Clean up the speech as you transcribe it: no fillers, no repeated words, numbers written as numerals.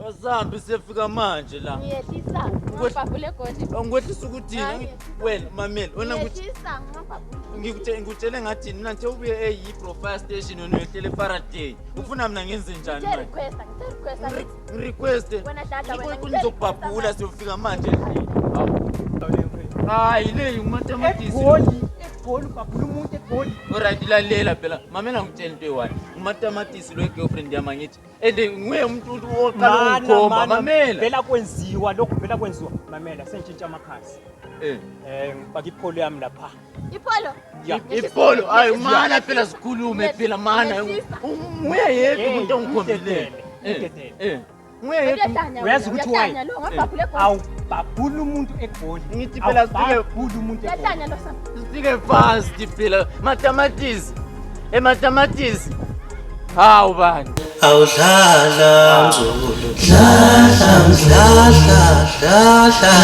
Asambe siyafika manje la. Ngiyehlisa ngibhabhule godi. Angikwehlisa ukuthini wena mamela wena Ngiyehlisa ngibhabhule. ngikutshele ngathi mina nje ubuye eyi-profile station wena uyehlele Faraday. Ufuna mina ngenze njani manje? Request. Ngizokubhabhula siyofika manje. Hayi le umatematisi. Polo babhula umuntu egoli. Alright lalela phela. Mamela ngitshela into eyi-1. Umatematisi lo girlfriend yami ngithi ende nguye umuntu oqala ukukhomba mamela. Vela kwenziwa lokho vela kwenziwa. Mamela sentshintsha amakhasi. Ngibaka iPolo yami lapha. Ipolo? Ya. Ipolo hayi mana phela sikhulume phela mana. Nguye yedwa umuntu ongikhombile. Uyazi ukuthi wayi awubhabhula umuntu egoli. Ngithi phela sibhabhula umuntu egoli. Yahlanya lo sam. Sike fast phela mathematics emathematics hawu bani awudlala nzulu dlala